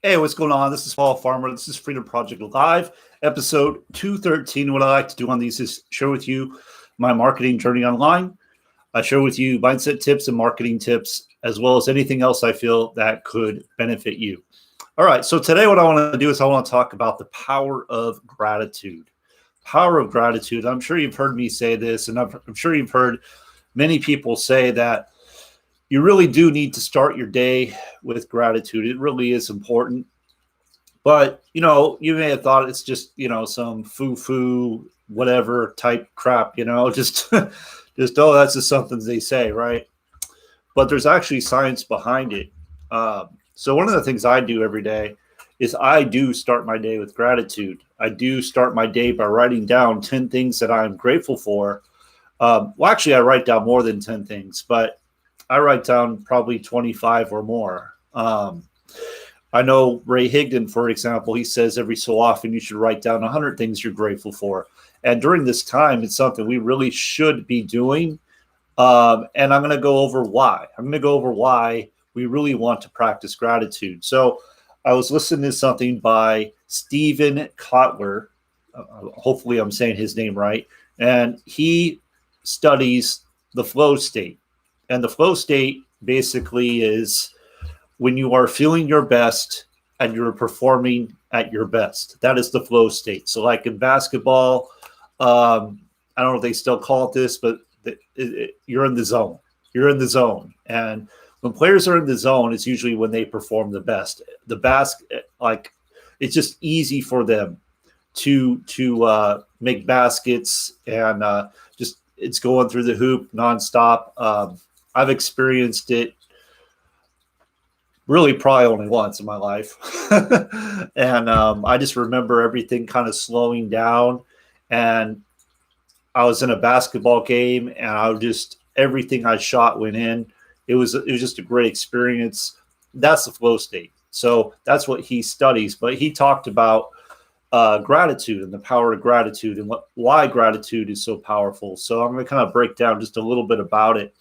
Hey, what's going on? This is Paul Farmer. This is Freedom Project Live, episode 213. What I like to do on these is share with you my marketing journey online. I share with you mindset tips and marketing tips, as well as anything else I feel that could benefit you. All right, so today what I want to do is I want to talk about the power of gratitude. Power of gratitude. I'm sure you've heard me say this, and I'm sure you've heard many people say that you really do need to start your day with gratitude. It really is important. But, you may have thought it's just, some foo-foo, whatever type crap, just, oh, that's just something they say, right? But there's actually science behind it. So one of the things I do every day is I do start my day with gratitude. I do start my day by writing down 10 things that I'm grateful for. Well, actually, I write down more than 10 things, but I write down probably 25 or more. I know Ray Higdon, for example, he says every so often you should write down 100 things you're grateful for. And during this time, it's something we really should be doing. And I'm going to go over why. I'm going to go over why we really want to practice gratitude. So I was listening to something by Stephen Kotler. Hopefully I'm saying his name right. And he studies the flow state. And the flow state basically is when you are feeling your best and you're performing at your best. That is the flow state. So like in basketball, I don't know if they still call it this, but you're in the zone. You're in the zone. And when players are in the zone, it's usually when they perform the best. It's just easy for them to make baskets and just it's going through the hoop nonstop. I've experienced it really probably only once in my life. And I just remember everything kind of slowing down. And I was in a basketball game and everything I shot went in. It was just a great experience. That's the flow state. So that's what he studies. But he talked about gratitude and the power of gratitude and why gratitude is so powerful. So I'm going to kind of break down just a little bit about it.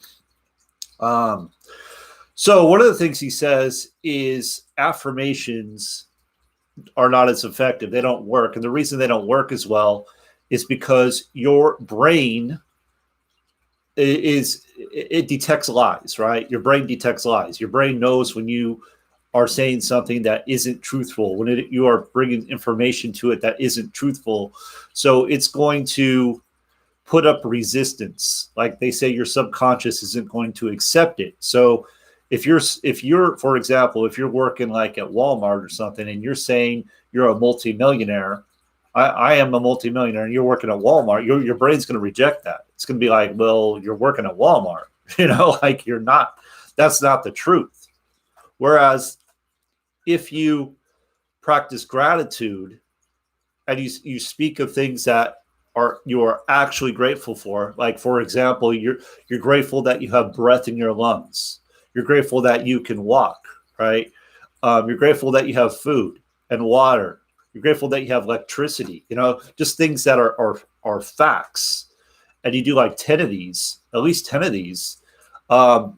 So one of the things he says is affirmations are not as effective. They don't work. And the reason they don't work as well is because your brain it detects lies, right? Your brain detects lies. Your brain knows when you are saying something that isn't truthful, when you are bringing information to it that isn't truthful. So it's going to put up resistance. Like they say, your subconscious isn't going to accept it. So if you're, for example, if you're working like at Walmart or something and you're saying you're a multimillionaire, I am a multimillionaire, and you're working at Walmart, your brain's going to reject that. It's going to be like, well, you're working at Walmart, like you're not. That's not the truth. Whereas if you practice gratitude and you speak of things that you are actually grateful for, like for example, you're grateful that you have breath in your lungs. You're grateful that you can walk, right? You're grateful that you have food and water. You're grateful that you have electricity, just things that are facts. And you do like 10 of these, at least 10 of these, that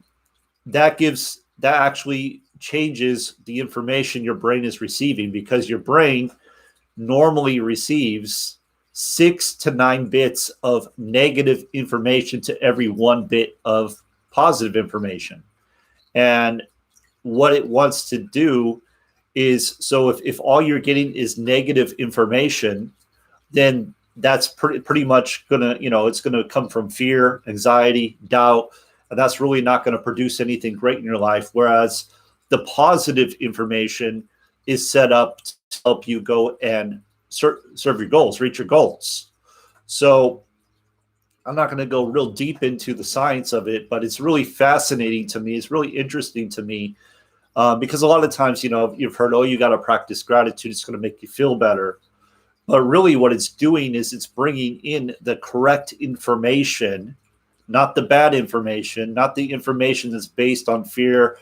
actually changes the information your brain is receiving, because your brain normally receives 6 to 9 bits of negative information to every 1 bit of positive information. And what it wants to do is, so if all you're getting is negative information, then that's pretty much gonna, it's gonna come from fear, anxiety, doubt, and that's really not going to produce anything great in your life. Whereas the positive information is set up to help you go and serve your goals, reach your goals. So I'm not going to go real deep into the science of it, but it's really fascinating to me. It's really interesting to me because a lot of times, you've heard, oh, you got to practice gratitude. It's going to make you feel better. But really what it's doing is it's bringing in the correct information, not the bad information, not the information that's based on fear,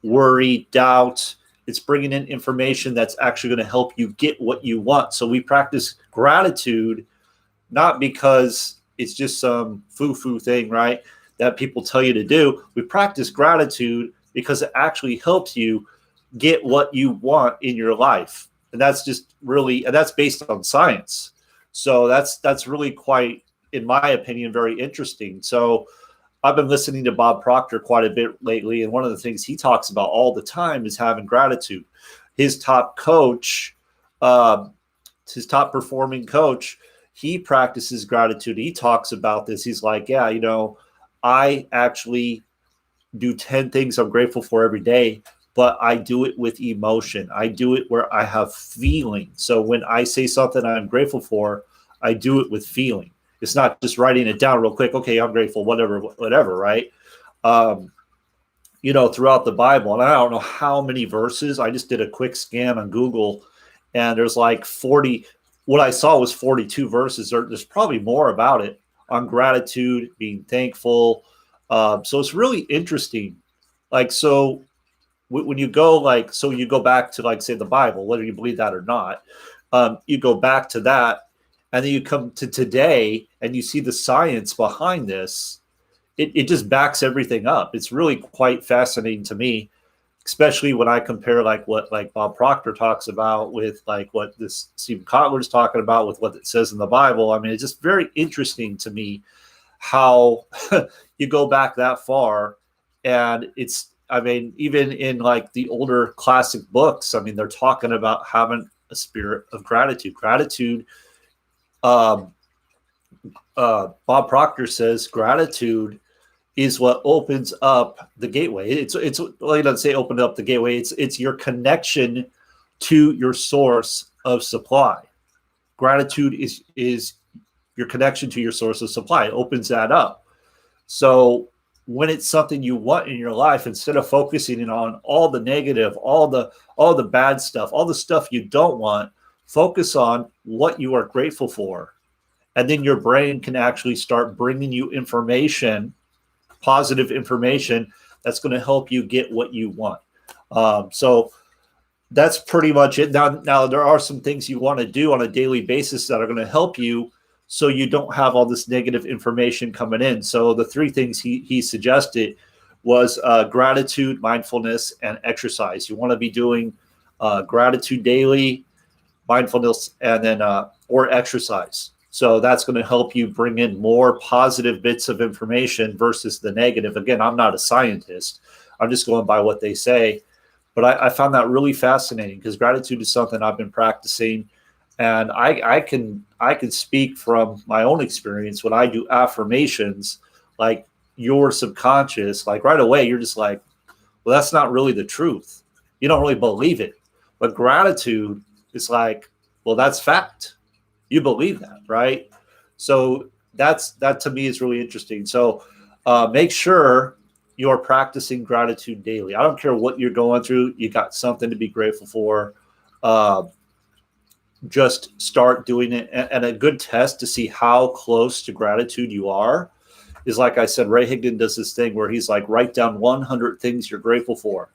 worry, doubt. It's bringing in information that's actually going to help you get what you want. So we practice gratitude, not because it's just some foo-foo thing, right, that people tell you to do. We practice gratitude because it actually helps you get what you want in your life. And that's just really, and that's based on science. So that's really quite, in my opinion, very interesting. So I've been listening to Bob Proctor quite a bit lately, and one of the things he talks about all the time is having gratitude. His top coach, uh, his top performing coach, he practices gratitude. He talks about this. He's like, yeah, I actually do 10 things I'm grateful for every day, but I do it with emotion. I do it where I have feeling. So when I say something I'm grateful for, I do it with feeling. It's not just writing it down real quick. Okay, I'm grateful, whatever, right? Um, throughout the Bible, and I don't know how many verses. I just did a quick scan on Google, and there's like 40. What I saw was 42 verses. There's probably more about it on gratitude, being thankful. So it's really interesting. Like, so when you go you go back to, like, say, the Bible, whether you believe that or not, you go back to that, and then you come to today and you see the science behind this. It just backs everything up. It's really quite fascinating to me, especially when I compare like what like Bob Proctor talks about with like what this Stephen Kotler is talking about with what it says in the Bible. I mean, it's just very interesting to me how you go back that far. And I mean, even in like the older classic books, I mean, they're talking about having a spirit of gratitude. Um, Bob Proctor says gratitude is what opens up the gateway. Well, he doesn't say open up the gateway. It's your connection to your source of supply. Gratitude is your connection to your source of supply. It opens that up. So when it's something you want in your life, instead of focusing on all the negative, all the bad stuff, all the stuff you don't want, focus on what you are grateful for. And then your brain can actually start bringing you information, positive information, that's going to help you get what you want. So that's pretty much it. Now there are some things you want to do on a daily basis that are going to help you so you don't have all this negative information coming in. So the three things he suggested was gratitude, mindfulness, and exercise. You want to be doing gratitude daily, mindfulness, and then or exercise. So that's going to help you bring in more positive bits of information versus the negative. Again, I'm not a scientist. I'm just going by what they say. But I found that really fascinating because gratitude is something I've been practicing. And I can speak from my own experience when I do affirmations, like your subconscious, like right away, you're just like, well, that's not really the truth. You don't really believe it. But gratitude is like, well, that's fact. You believe that, right? So that to me is really interesting. So make sure you're practicing gratitude daily. I don't care what you're going through. You got something to be grateful for. Just start doing it. And a good test to see how close to gratitude you are is, like I said, Ray Higdon does this thing where he's like, write down 100 things you're grateful for.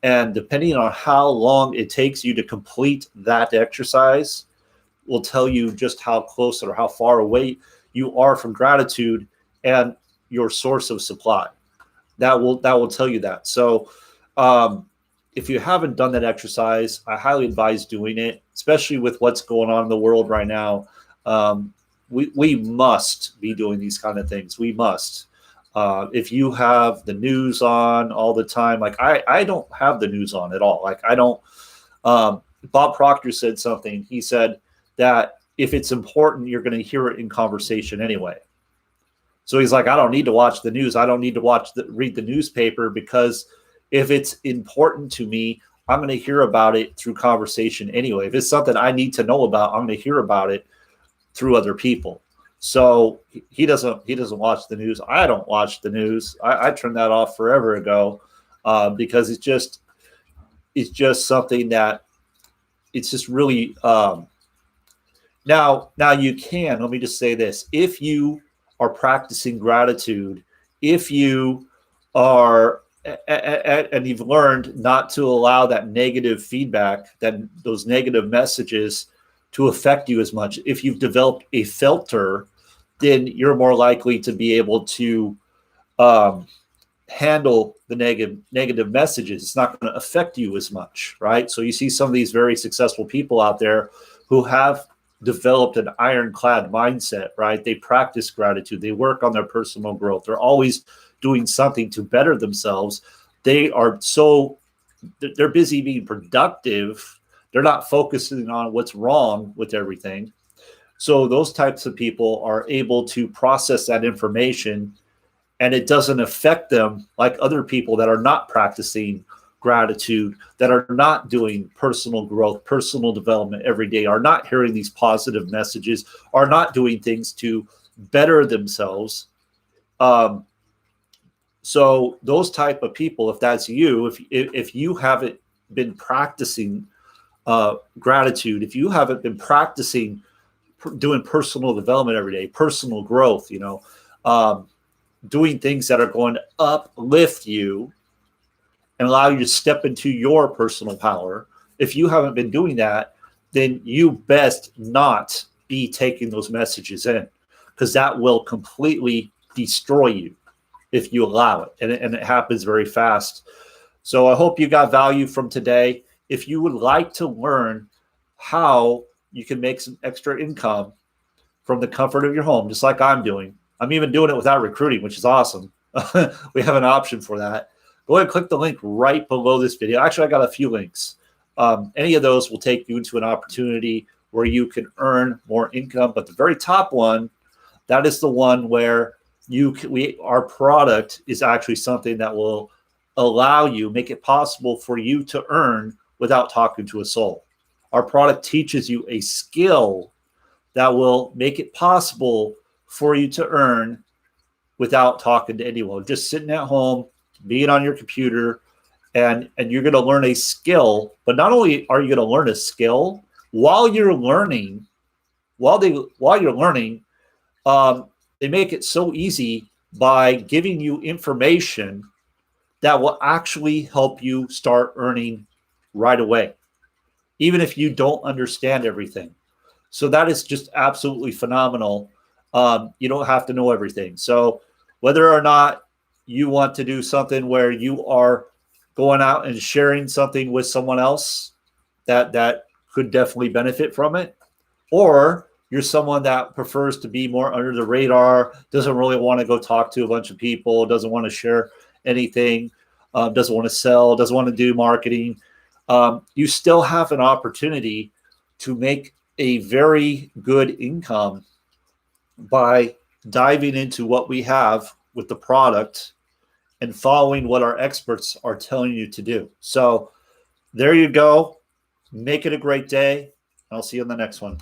And depending on how long it takes you to complete that exercise will tell you just how close or how far away you are from gratitude and your source of supply. That will tell you that. So if you haven't done that exercise, I highly advise doing it, especially with what's going on in the world right now. We must be doing these kind of things. We must. If you have the news on all the time, like I don't have the news on at all. Like I don't. Bob Proctor said something. He said that if it's important, you're going to hear it in conversation anyway. So he's like, I don't need to watch the news. I don't need to read the newspaper, because if it's important to me, I'm going to hear about it through conversation anyway. If it's something I need to know about, I'm going to hear about it through other people. So he doesn't watch the news. I don't watch the news. I turned that off forever ago because it's just something that it's just really now you can, let me just say this. If you are practicing gratitude, if you are and you've learned not to allow that negative feedback, those negative messages to affect you as much, if you've developed a filter, then you're more likely to be able to handle the negative messages. It's not going to affect you as much, right? So you see some of these very successful people out there who have developed an ironclad mindset, right? They practice gratitude. They work on their personal growth. They're always doing something to better themselves. They're busy being productive. They're not focusing on what's wrong with everything. So those types of people are able to process that information, and it doesn't affect them like other people that are not practicing gratitude, that are not doing personal growth, personal development every day, are not hearing these positive messages, are not doing things to better themselves. So those type of people, if that's you, if you haven't been practicing gratitude, if you haven't been practicing doing personal development every day, personal growth, doing things that are going to uplift you and allow you to step into your personal power. If you haven't been doing that, then you best not be taking those messages in, because that will completely destroy you if you allow it. And it happens very fast. So I hope you got value from today. If you would like to learn how you can make some extra income from the comfort of your home, just like I'm doing. I'm even doing it without recruiting, which is awesome. We have an option for that. Go ahead and click the link right below this video. Actually, I got a few links. Any of those will take you into an opportunity where you can earn more income. But the very top one, that is the one where our product is actually something that will allow you, make it possible for you to earn without talking to a soul. Our product teaches you a skill that will make it possible for you to earn without talking to anyone, just sitting at home, being on your computer, and you're going to learn a skill. But not only are you going to learn a skill, while you're learning, they make it so easy by giving you information that will actually help you start earning right away, even if you don't understand everything. So that is just absolutely phenomenal. You don't have to know everything. So whether or not you want to do something where you are going out and sharing something with someone else that could definitely benefit from it, or you're someone that prefers to be more under the radar, doesn't really want to go talk to a bunch of people, doesn't want to share anything, doesn't want to sell, doesn't want to do marketing, you still have an opportunity to make a very good income by diving into what we have with the product and following what our experts are telling you to do. So there you go. Make it a great day. I'll see you on the next one.